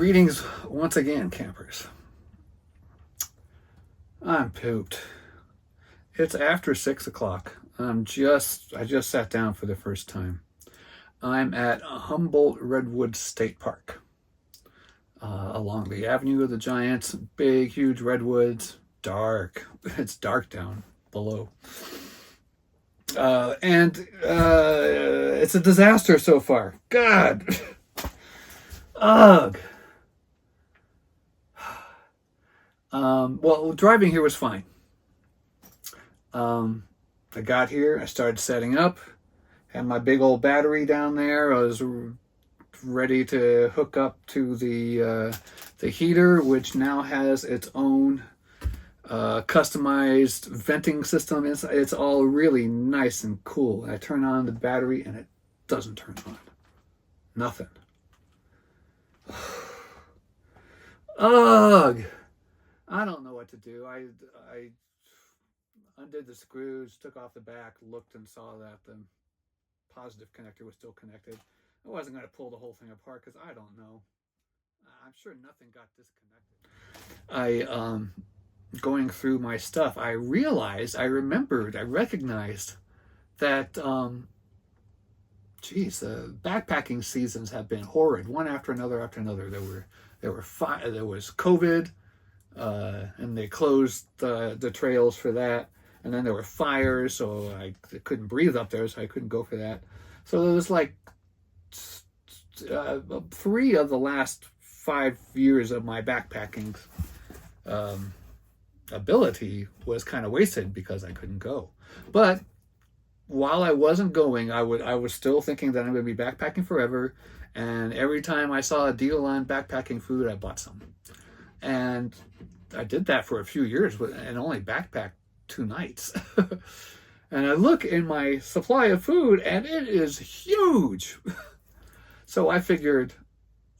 Greetings once again, campers. I'm pooped. It's after 6 o'clock. I just sat down for the first time. I'm at Humboldt Redwood State Park, along the Avenue of the Giants. Big, huge redwoods. Dark. It's dark down below. And it's a disaster so far. God. Ugh. Well, driving here was fine. I got here, I started setting up, had my big old battery down there. I was ready to hook up to the heater, which now has its own customized venting system. It's all really nice and cool. I turn on the battery and it doesn't turn on. Nothing. Ugh. I don't know what to do. I undid the screws, took off the back, looked and saw that the positive connector was still connected. I wasn't going to pull the whole thing apart because I don't know. I'm sure nothing got disconnected. Going through my stuff, I recognized that, the backpacking seasons have been horrid, one after another. There was COVID, and they closed the trails for that. And then there were fires, so I couldn't breathe up there, so I couldn't go for that. So there was like 3 of the last 5 years of my backpacking ability was kind of wasted because I couldn't go. But while I wasn't going, I was still thinking that I'm going to be backpacking forever. And every time I saw a deal on backpacking food, I bought some. And I did that for a few years and only backpacked 2 nights. And I look in my supply of food and it is huge. So I figured,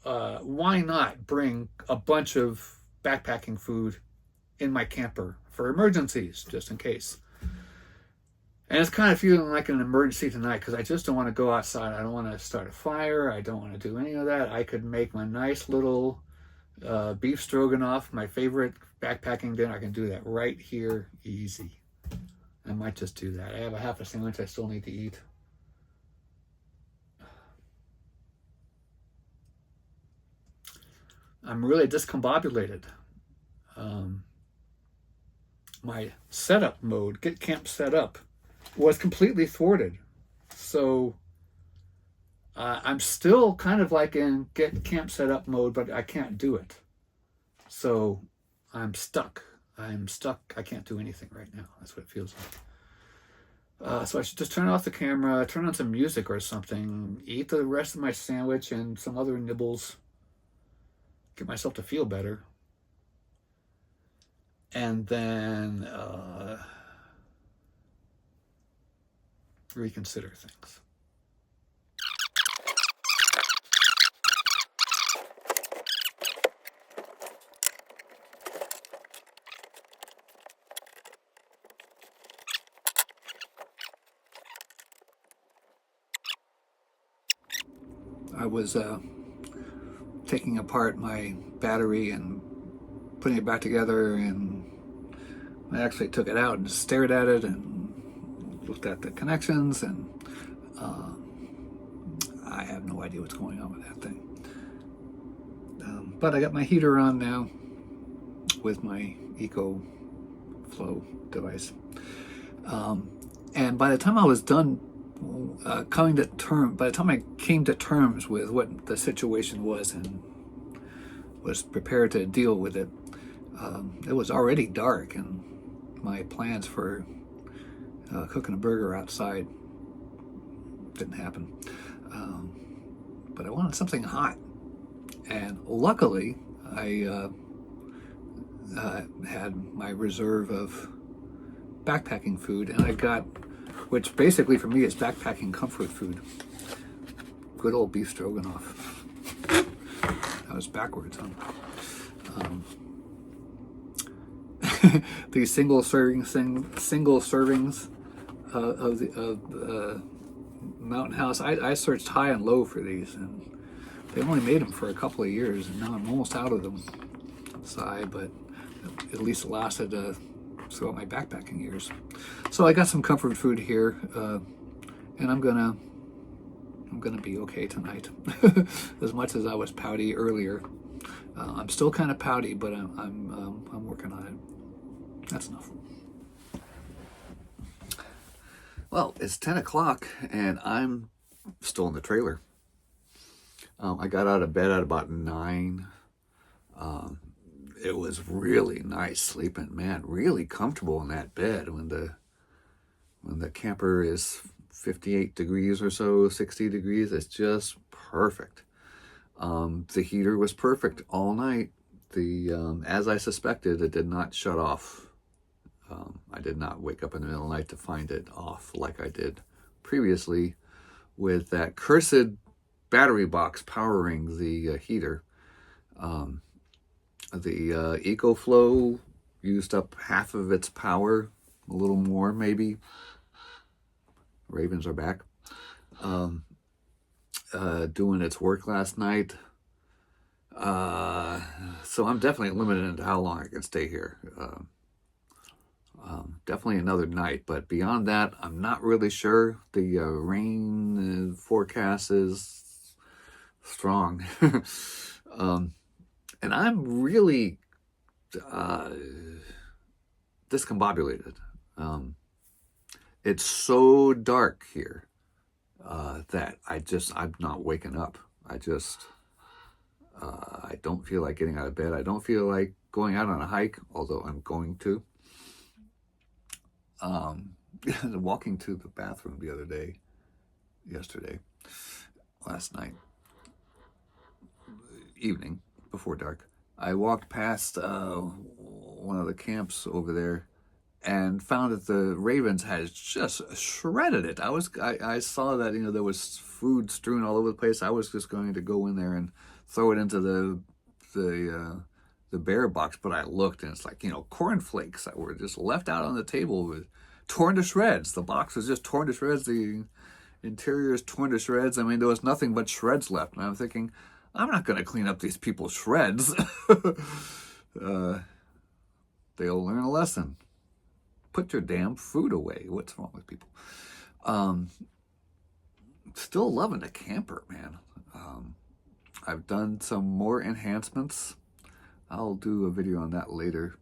why not bring a bunch of backpacking food in my camper for emergencies, just in case. And it's kind of feeling like an emergency tonight because I just don't want to go outside. I don't want to start a fire. I don't want to do any of that. I could make my nice little beef stroganoff, my favorite backpacking dinner. I can do that right here, easy. I might just do that. I have a half a sandwich I still need to eat. I'm really discombobulated. My setup mode, get camp set up, was completely thwarted. So I'm still kind of like in get camp set up mode, but I can't do it. So I'm stuck. I can't do anything right now. That's what it feels like. So I should just turn off the camera, turn on some music or something, eat the rest of my sandwich and some other nibbles, get myself to feel better. And then reconsider things. I was taking apart my battery and putting it back together, and I actually took it out and stared at it and looked at the connections, and I have no idea what's going on with that thing. But I got my heater on now with my EcoFlow device. And by the time I was done by the time I came to terms with what the situation was and was prepared to deal with it, it was already dark, and my plans for cooking a burger outside didn't happen. But I wanted something hot, and luckily I had my reserve of backpacking food, and I got, which basically for me is backpacking comfort food, good old beef stroganoff. That was backwards, huh? These single servings of Mountain House. I searched high and low for these, and They only made them for a couple of years, and now I'm almost out of them. Sigh, but at least it lasted throughout my backpacking years. So I got some comfort food here, and I'm gonna be okay tonight. As much as I was pouty earlier, I'm still kind of pouty, but I'm working on it. That's enough. Well, it's 10 o'clock, and I'm still in the trailer. I got out of bed at about 9. It was really nice sleeping, man. Really comfortable in that bed when the camper is 58 degrees or so, 60 degrees. It's just perfect. The heater was perfect all night. As I suspected, it did not shut off. I did not wake up in the middle of the night to find it off like I did previously with that cursed battery box powering the heater. The EcoFlow used up half of its power, a little more maybe. Ravens are back. Doing its work last night. So I'm definitely limited into how long I can stay here. Definitely another night, but beyond that, I'm not really sure. The rain forecast is strong. And I'm really discombobulated. It's so dark here that I'm not waking up. I don't feel like getting out of bed. I don't feel like going out on a hike, although I'm going to. Walking to the bathroom last night, evening, before dark, I walked past one of the camps over there and found that the ravens had just shredded it. I saw that, there was food strewn all over the place. I was just going to go in there and throw it into the bear box, but I looked and it's like, cornflakes that were just left out on the table with torn to shreds. The box was just torn to shreds. The interior is torn to shreds. I mean, there was nothing but shreds left. And I'm thinking, I'm not going to clean up these people's shreds. They'll learn a lesson. Put your damn food away. What's wrong with people? Still loving the camper, man. I've done some more enhancements. I'll do a video on that later.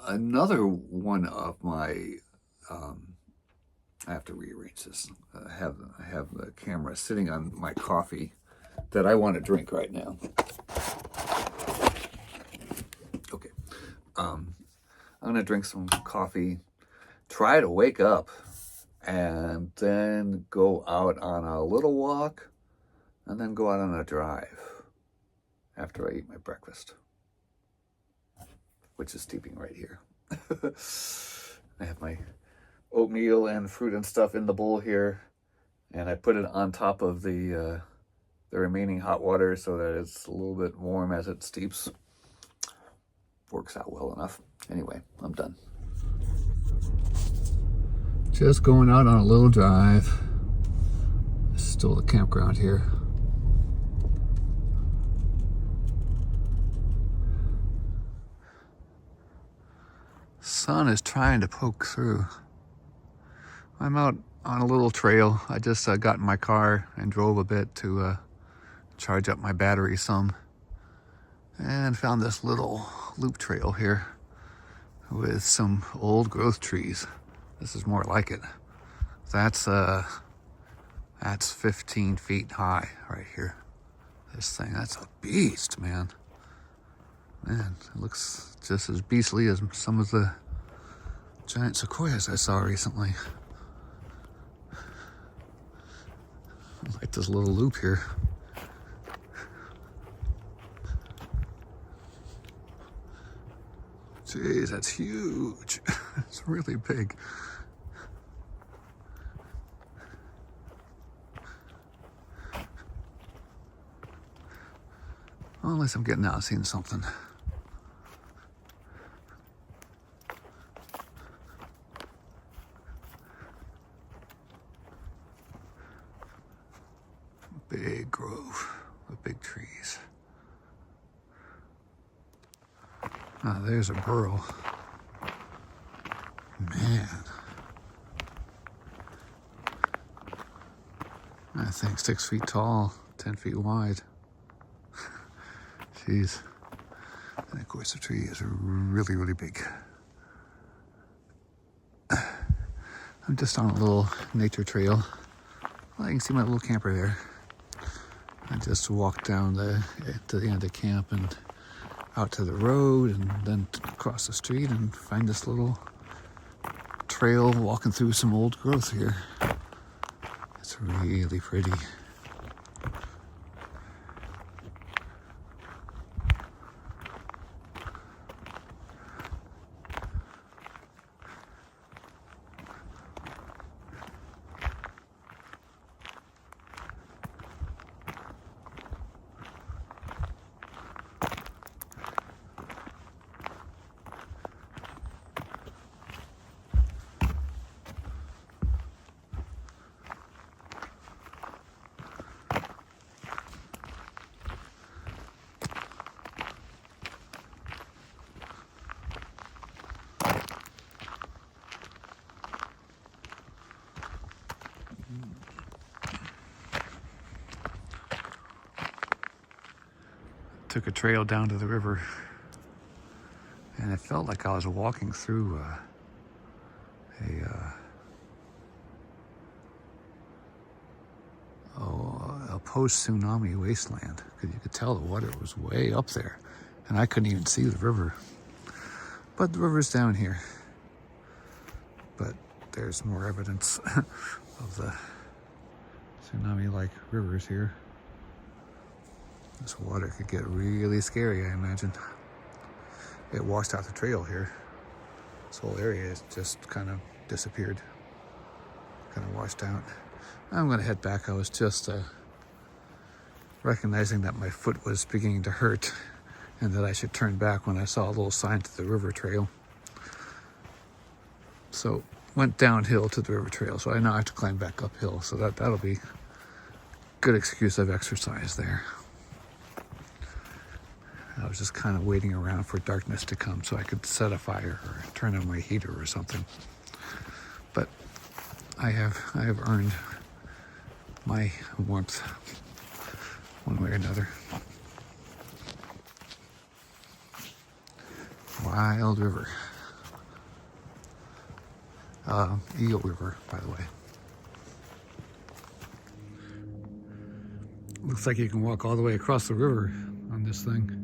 Another one of my, I have to rearrange this. I have the camera sitting on my coffee that I want to drink right now. Okay. I'm going to drink some coffee, try to wake up, and then go out on a little walk, and then go out on a drive after I eat my breakfast, which is steeping right here. I have my oatmeal and fruit and stuff in the bowl here, and I put it on top of the remaining hot water so that it's a little bit warm as it steeps. Works out well enough. Anyway, I'm done. Just going out on a little drive. This is still the campground here. Sun is trying to poke through. I'm out on a little trail. I just got in my car and drove a bit to charge up my battery some, and found this little loop trail here with some old growth trees. This is more like it. That's 15 feet high right here. This thing, that's a beast, man. Man, it looks just as beastly as some of the giant sequoias I saw recently. I like this little loop here. Jeez, that's huge. It's really big. Well, at least I'm getting out and seeing something. big grove with big trees. Ah, there's a burrow. Man. That thing's 6 feet tall, 10 feet wide. Jeez. And of course the tree is really, really big. I'm just on a little nature trail. Well, you can see my little camper there. I just walked down to the end of camp and out to the road and then across the street and find this little trail walking through some old growth here. It's really pretty. Took a trail down to the river, and it felt like I was walking through a post-tsunami wasteland, because you could tell the water was way up there, and I couldn't even see the river. But the river's down here. But there's more evidence of the tsunami-like rivers here. This water could get really scary, I imagine. It washed out the trail here. This whole area has just kind of disappeared, kind of washed out. I'm going to head back. I was just recognizing that my foot was beginning to hurt and that I should turn back when I saw a little sign to the river trail. So went downhill to the river trail, so I now have to climb back uphill. So that'll be a good excuse of exercise there. I was just kind of waiting around for darkness to come so I could set a fire or turn on my heater or something. But I have earned my warmth one way or another. Wild river. Eel River, by the way. Looks like you can walk all the way across the river on this thing.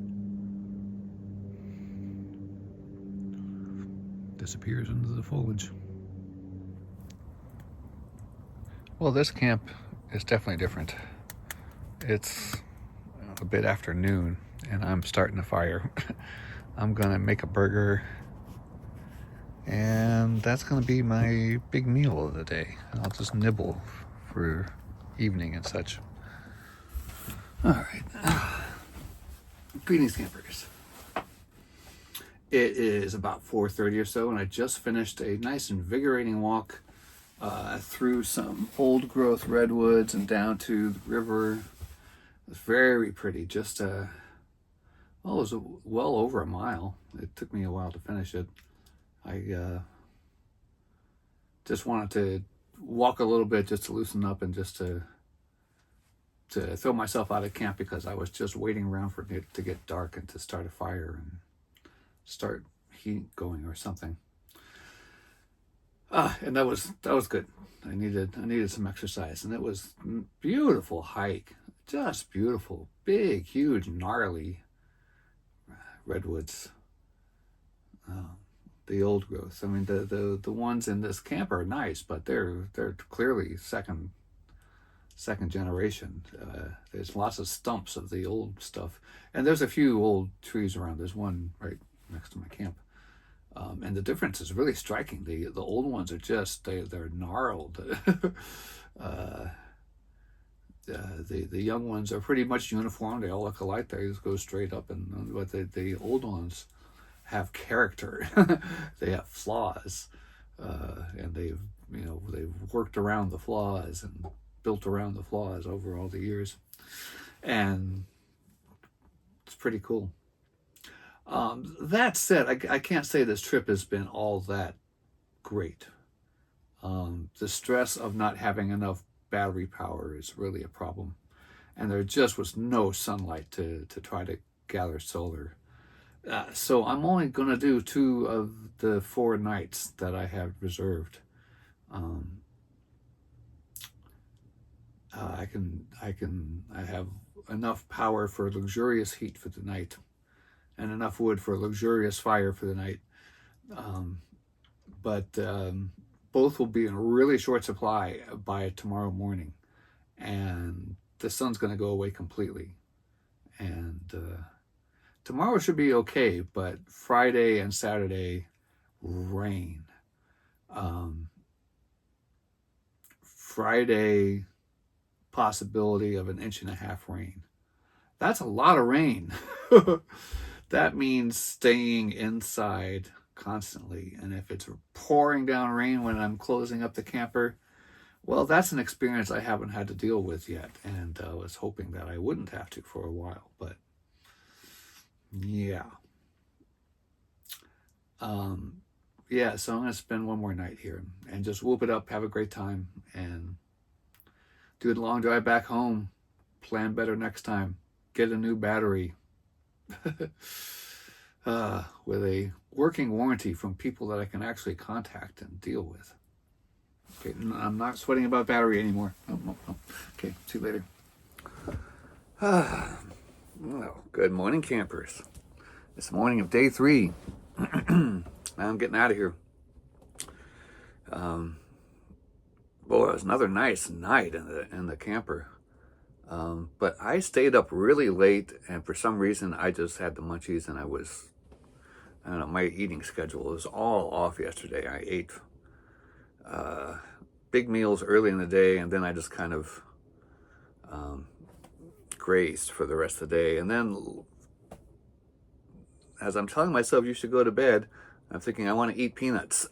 Disappears into the foliage. Well, this camp is definitely different. It's a bit after noon and I'm starting a fire. I'm gonna make a burger and that's gonna be my big meal of the day. I'll just nibble for evening and such. All right. Greetings, campers. It is about 4:30 or so, and I just finished a nice invigorating walk through some old growth redwoods and down to the river. It was very pretty. Just it was well over a mile. It took me a while to finish it. I just wanted to walk a little bit just to loosen up and just to throw myself out of camp because I was just waiting around for it to get dark and to start a fire and start heat going or something. And that was good. I needed some exercise, and it was beautiful hike, just beautiful, big, huge, gnarly redwoods. The old growth. I mean, the ones in this camp are nice, but they're clearly second generation. There's lots of stumps of the old stuff, and there's a few old trees around. There's one right next to my camp, and the difference is really striking. The old ones are just they're gnarled. The young ones are pretty much uniform. They all look alike. They just go straight up, but the old ones have character. They have flaws, and they've worked around the flaws, and built around the flaws over all the years. And it's pretty cool. That said, I can't say this trip has been all that great. The stress of not having enough battery power is really a problem. And there just was no sunlight to try to gather solar. So I'm only going to do 2 of the 4 nights that I have reserved. I have enough power for luxurious heat for the night, and enough wood for a luxurious fire for the night. But both will be in really short supply by tomorrow morning, and the sun's going to go away completely. And tomorrow should be okay, but Friday and Saturday, rain. Friday, possibility of 1.5 inches rain. That's a lot of rain. That means staying inside constantly. And if it's pouring down rain when I'm closing up the camper, well, that's an experience I haven't had to deal with yet. And I was hoping that I wouldn't have to for a while. But yeah. Yeah, so I'm going to spend one more night here and just whoop it up, have a great time, and do the long drive back home. Plan better next time. Get a new battery with a working warranty from people that I can actually contact and deal with. Okay, I'm not sweating about battery anymore. Oh. Okay, see you later. Well, good morning, campers. It's the morning of day 3. I'm getting out of here. Boy, it was another nice night in the camper. But I stayed up really late, and for some reason I just had the munchies, and I don't know, my eating schedule was all off yesterday. I ate big meals early in the day, and then I just kind of grazed for the rest of the day. And then as I'm telling myself you should go to bed, I'm thinking I want to eat peanuts.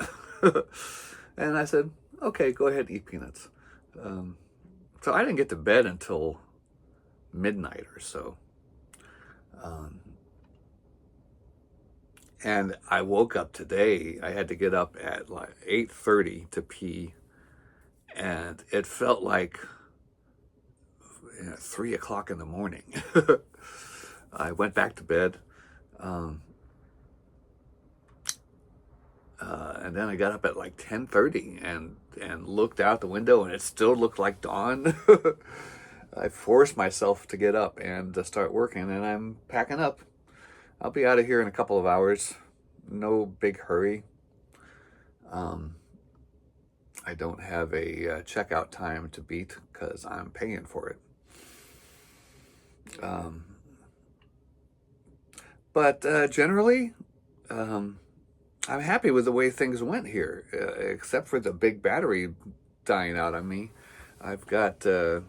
And I said, okay, go ahead and eat peanuts. So I didn't get to bed until midnight or so. And I woke up today. I had to get up at like 8:30 to pee. And it felt like 3 o'clock in the morning. I went back to bed. And then I got up at like 10:30 and looked out the window, and it still looked like dawn. I forced myself to get up and to start working, and I'm packing up. I'll be out of here in a couple of hours. No big hurry. I don't have a checkout time to beat because I'm paying for it. But generally, I'm happy with the way things went here, except for the big battery dying out on me. I've got 2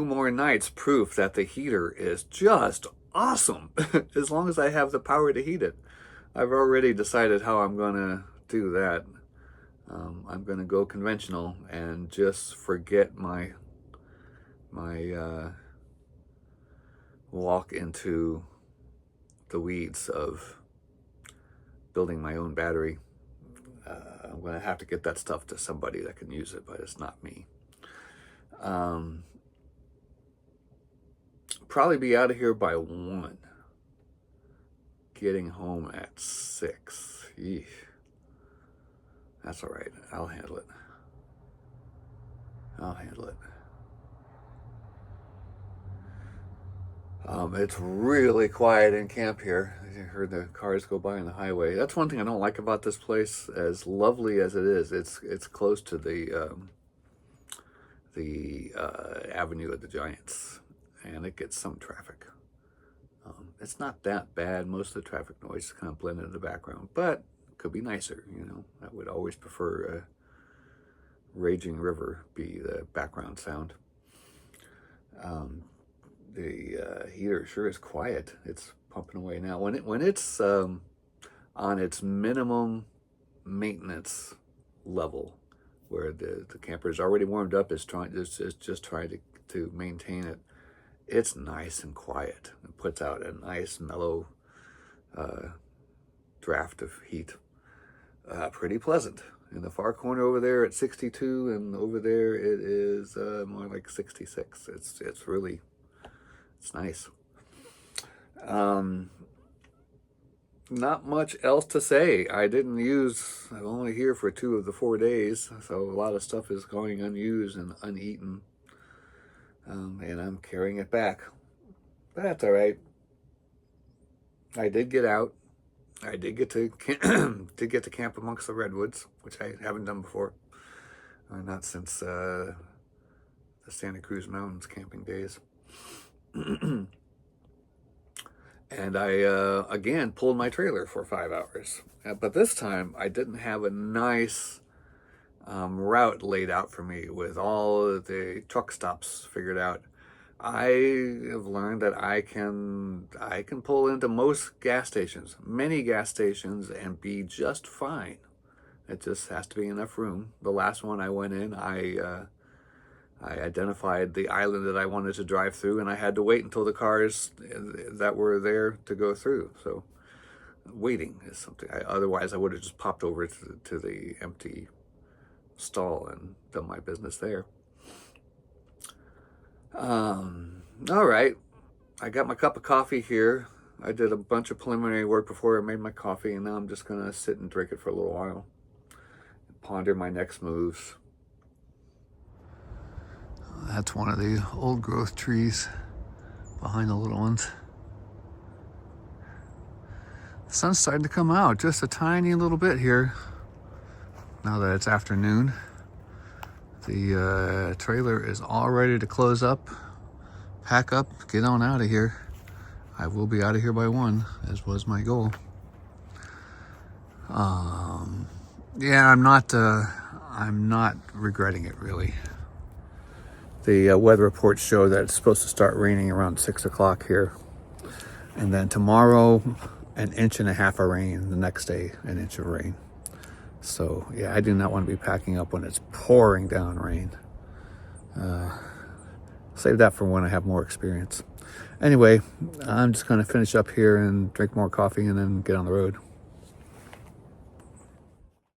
more nights proof that the heater is just awesome, as long as I have the power to heat it. I've already decided how I'm going to do that. I'm going to go conventional and just forget my walk into the weeds of building my own battery. I'm going to have to get that stuff to somebody that can use it, but it's not me. Probably be out of here by 1. Getting home at 6. Eesh. That's all right. I'll handle it. It's really quiet in camp here. I heard the cars go by on the highway. That's one thing I don't like about this place. As lovely as it is, it's close to the Avenue of the Giants, and it gets some traffic. It's not that bad. Most of the traffic noise is kind of blended in the background, but it could be nicer. I would always prefer a raging river be the background sound. The heater sure is quiet. It's pumping away now. When it's on its minimum maintenance level, where the camper is already warmed up, is just trying to maintain it. It's nice and quiet. It puts out a nice mellow draft of heat. Pretty pleasant. In the far corner over there at 62, and over there it is more like 66. It's really, it's nice. Not much else to say. I'm only here for 2 of the 4 days, so a lot of stuff is going unused and uneaten. And I'm carrying it back. But that's all right. I did get out. I did get to camp amongst the redwoods, which I haven't done before. Not since the Santa Cruz Mountains camping days. And I, again, pulled my trailer for 5 hours. But this time, I didn't have a nice route laid out for me with all of the truck stops figured out. I have learned that I can pull into most gas stations, many gas stations, and be just fine. It just has to be enough room. The last one I went in, I identified the island that I wanted to drive through, and I had to wait until the cars that were there to go through. So waiting is something. Otherwise, I would have just popped over to the empty stall and done my business there. All right, I got my cup of coffee here. I did a bunch of preliminary work before I made my coffee, and now I'm just gonna sit and drink it for a little while, ponder my next moves. That's one of the old growth trees behind the little ones. The sun's starting to come out just a tiny little bit here now that it's afternoon. The trailer is all ready to close up, pack up, get on out of here. I will be out of here by 1, as was my goal. Yeah, I'm not regretting it really. The weather reports show that it's supposed to start raining around 6 o'clock here, and then tomorrow 1.5 inches of rain. The next day 1 inch of rain. So yeah, I do not want to be packing up when it's pouring down rain. Save that for when I have more experience. Anyway, I'm just going to finish up here and drink more coffee and then get on the road.